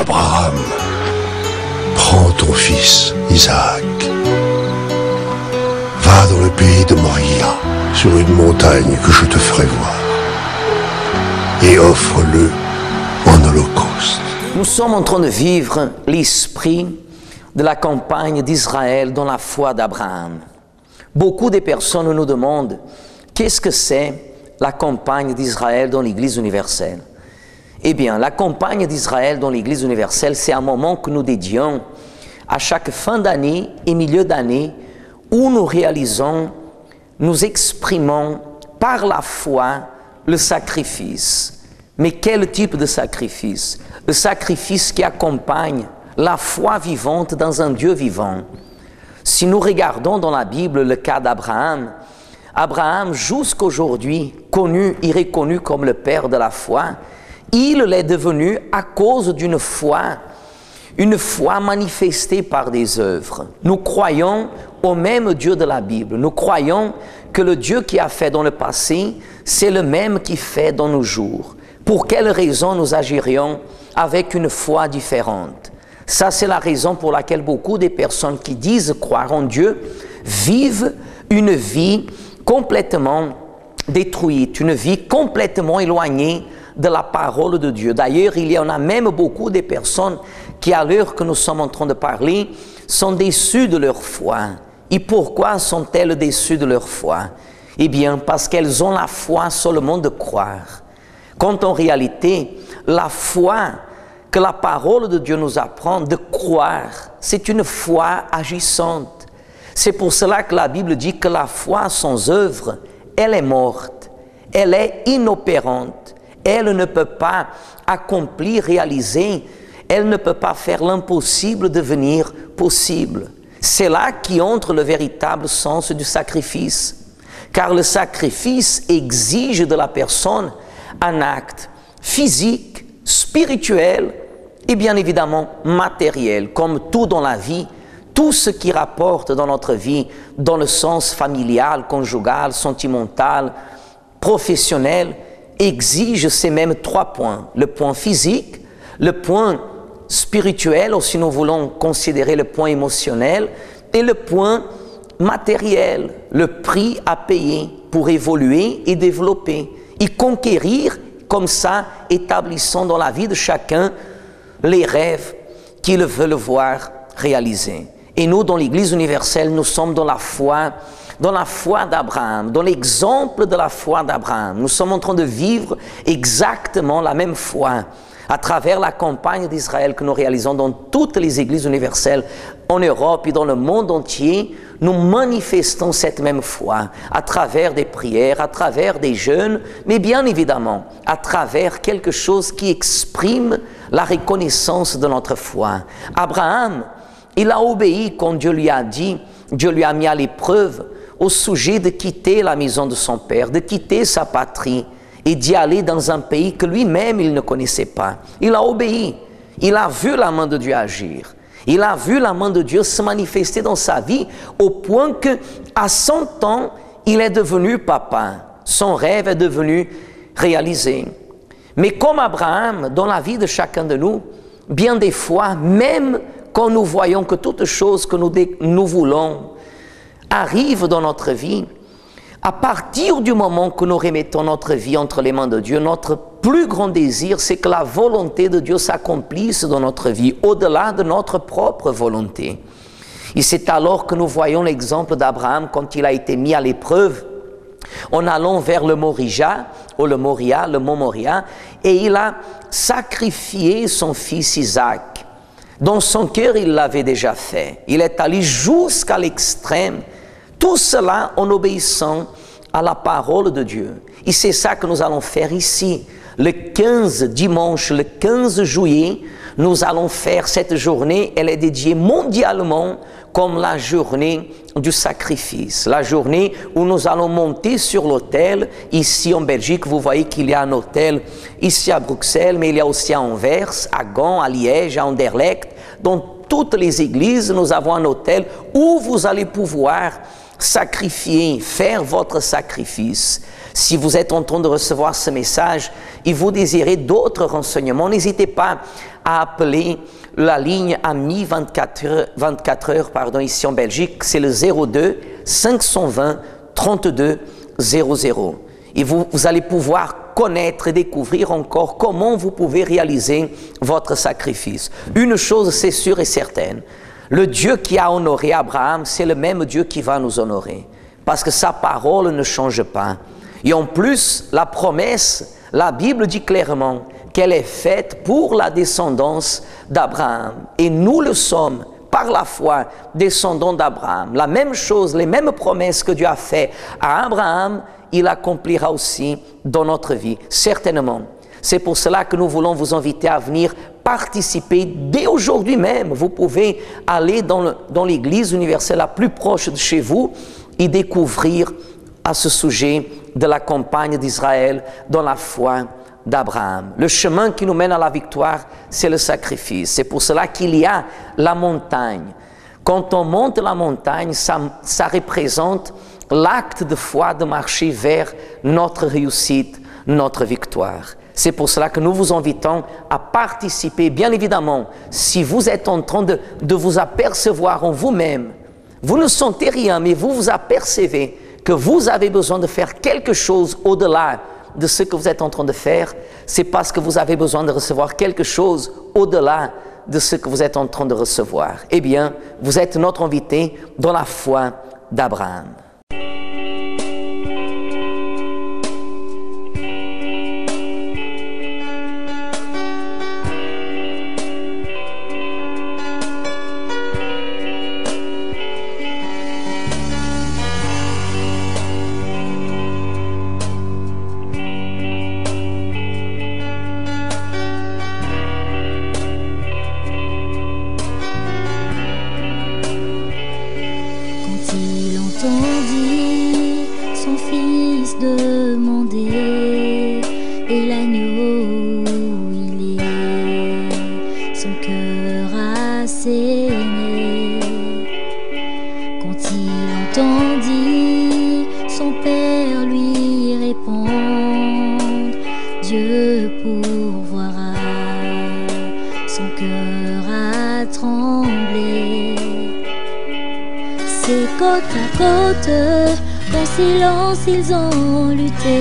Abraham, prends ton fils Isaac, va dans le pays de Moria, sur une montagne que je te ferai voir, et offre-le en holocauste. Nous sommes en train de vivre l'esprit de la campagne d'Israël dans la foi d'Abraham. Beaucoup de personnes nous demandent qu'est-ce que c'est la campagne d'Israël dans l'Église universelle. Eh bien, la campagne d'Israël dans l'Église universelle, c'est un moment que nous dédions à chaque fin d'année et milieu d'année où nous réalisons, nous exprimons par la foi le sacrifice. Mais quel type de sacrifice? Le sacrifice qui accompagne la foi vivante dans un Dieu vivant. Si nous regardons dans la Bible le cas d'Abraham, Abraham, jusqu'aujourd'hui, connu et reconnu comme le père de la foi, il l'est devenu à cause d'une foi manifestée par des œuvres. Nous croyons au même Dieu de la Bible. Nous croyons que le Dieu qui a fait dans le passé, c'est le même qui fait dans nos jours. Pour quelle raison nous agirions avec une foi différente? Ça, c'est la raison pour laquelle beaucoup de personnes qui disent croire en Dieu vivent une vie complètement détruite, une vie complètement éloignée de la parole de Dieu. D'ailleurs, il y en a même beaucoup de personnes qui, à l'heure que nous sommes en train de parler, sont déçues de leur foi. Et pourquoi sont-elles déçues de leur foi? Eh bien, parce qu'elles ont la foi seulement de croire. Quand en réalité, la foi que la parole de Dieu nous apprend de croire, c'est une foi agissante. C'est pour cela que la Bible dit que la foi sans œuvre, elle est morte, elle est inopérante, elle ne peut pas accomplir, réaliser, elle ne peut pas faire l'impossible devenir possible. C'est là qu'entre le véritable sens du sacrifice, car le sacrifice exige de la personne un acte physique, spirituel et bien évidemment matériel. Comme tout dans la vie, tout ce qui rapporte dans notre vie, dans le sens familial, conjugal, sentimental, professionnel, exige ces mêmes trois points. Le point physique, le point spirituel, ou si nous voulons considérer le point émotionnel, et le point matériel, le prix à payer pour évoluer et développer, et conquérir comme ça, établissant dans la vie de chacun les rêves qu'il veut le voir réaliser. Et nous, dans l'Église universelle, nous sommes dans la foi d'Abraham, dans l'exemple de la foi d'Abraham. Nous sommes en train de vivre exactement la même foi à travers la campagne d'Israël que nous réalisons dans toutes les églises universelles en Europe et dans le monde entier. Nous manifestons cette même foi à travers des prières, à travers des jeûnes, mais bien évidemment à travers quelque chose qui exprime la reconnaissance de notre foi. Abraham, il a obéi quand Dieu lui a dit, Dieu lui a mis à l'épreuve au sujet de quitter la maison de son père, de quitter sa patrie et d'y aller dans un pays que lui-même il ne connaissait pas. Il a obéi, il a vu la main de Dieu agir, il a vu la main de Dieu se manifester dans sa vie au point que à 100 ans, il est devenu papa, son rêve est devenu réalisé. Mais comme Abraham, dans la vie de chacun de nous, bien des fois, même quand nous voyons que toutes choses que nous voulons arrivent dans notre vie, à partir du moment que nous remettons notre vie entre les mains de Dieu, notre plus grand désir, c'est que la volonté de Dieu s'accomplisse dans notre vie, au-delà de notre propre volonté. Et c'est alors que nous voyons l'exemple d'Abraham quand il a été mis à l'épreuve, en allant vers le Moria, le mont Moria, et il a sacrifié son fils Isaac. Dans son cœur, il l'avait déjà fait. Il est allé jusqu'à l'extrême. Tout cela en obéissant à la parole de Dieu. Et c'est ça que nous allons faire ici. Le 15 dimanche, le 15 juillet, nous allons faire cette journée. Elle est dédiée mondialement comme la journée du sacrifice. La journée où nous allons monter sur l'autel. Ici en Belgique, vous voyez qu'il y a un autel ici à Bruxelles, mais il y a aussi à Anvers, à Gand, à Liège, à Anderlecht. Dans toutes les églises, nous avons un autel où vous allez pouvoir sacrifier, faire votre sacrifice. Si vous êtes en train de recevoir ce message et vous désirez d'autres renseignements, n'hésitez pas à appeler la ligne AMI 24 heures ici en Belgique. C'est le 02 520 32 00. Et vous allez pouvoir connaître et découvrir encore comment vous pouvez réaliser votre sacrifice. Une chose, c'est sûr et certaine. Le Dieu qui a honoré Abraham, c'est le même Dieu qui va nous honorer. Parce que sa parole ne change pas. Et en plus, la promesse, la Bible dit clairement qu'elle est faite pour la descendance d'Abraham. Et nous le sommes, par la foi, descendants d'Abraham. La même chose, les mêmes promesses que Dieu a faites à Abraham, il accomplira aussi dans notre vie, certainement. C'est pour cela que nous voulons vous inviter à venir participer dès aujourd'hui même. Vous pouvez aller dans l'église universelle la plus proche de chez vous et découvrir à ce sujet de la campagne d'Israël dans la foi d'Abraham. Le chemin qui nous mène à la victoire, c'est le sacrifice. C'est pour cela qu'il y a la montagne. Quand on monte la montagne, ça représente l'acte de foi de marcher vers notre réussite, notre victoire. C'est pour cela que nous vous invitons à participer. Bien évidemment, si vous êtes en train de vous apercevoir en vous-même, vous ne sentez rien, mais vous vous apercevez que vous avez besoin de faire quelque chose au-delà de ce que vous êtes en train de faire, c'est parce que vous avez besoin de recevoir quelque chose au-delà de ce que vous êtes en train de recevoir. Eh bien, vous êtes notre invité dans la foi d'Abraham. Ils ont lutté,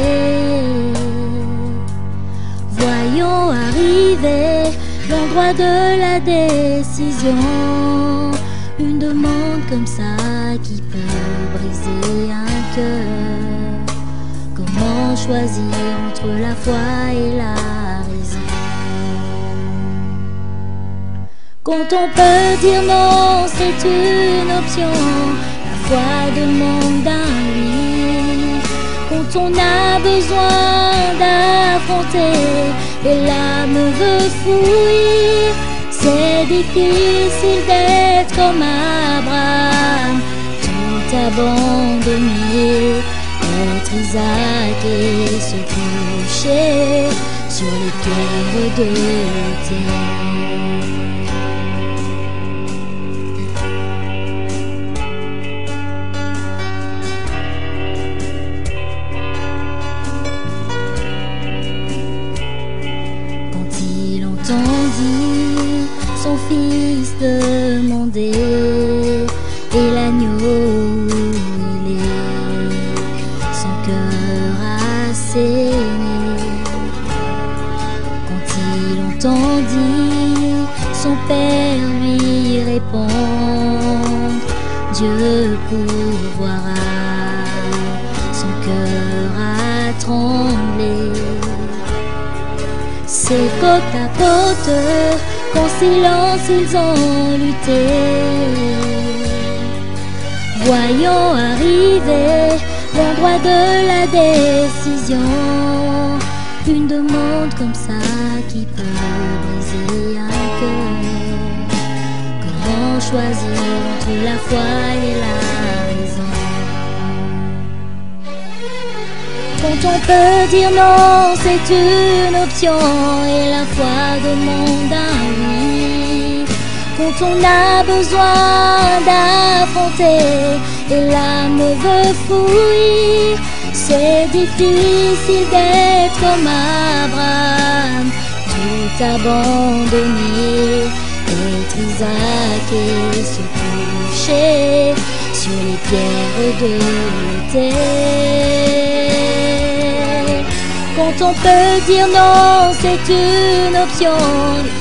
voyons arriver l'endroit de la décision. Une demande comme ça qui peut briser un cœur. Comment choisir entre la foi et la raison? Quand on peut dire non, c'est une option. La foi demande d'un oui. Quand on a besoin d'affronter et l'âme veut fuir, c'est difficile d'être comme Abraham, tout abandonner, être Isaac et se coucher sur les pierres de terre. Son fils demandé et l'agneau où il est, son cœur a saigné. Quand il entendit son père lui répondre, Dieu pourvoira, son cœur a tremblé. C'est côte à côte, qu'en silence ils ont lutté. Voyons arriver l'endroit de la décision. Une demande comme ça qui peut briser un cœur. Comment choisir entre la foi et la raison? Quand on peut dire non, c'est une option et la foi demande un oui. Quand on a besoin d'affronter et l'âme veut fuir. C'est difficile d'être comme Abraham, tout abandonner, être Isaac et se coucher sur les pierres de terre. Quand on peut dire non, c'est une option,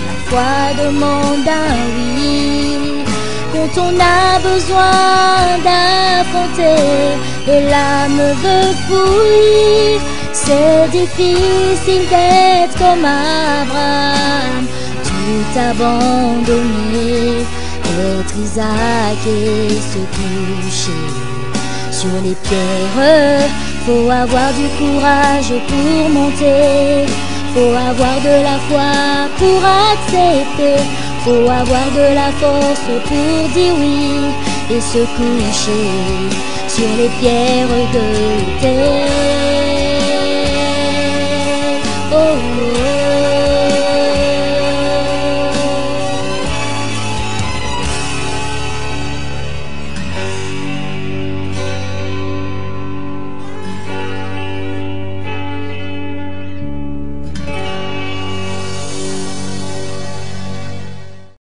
la foi demande un oui. Quand on a besoin d'affronter et l'âme veut fuir, c'est difficile d'être comme Abraham, tout abandonner, être Isaac et se coucher sur les pierres. Faut avoir du courage pour monter, faut avoir de la foi pour accepter, faut avoir de la force pour dire oui et se coucher sur les pierres de terre.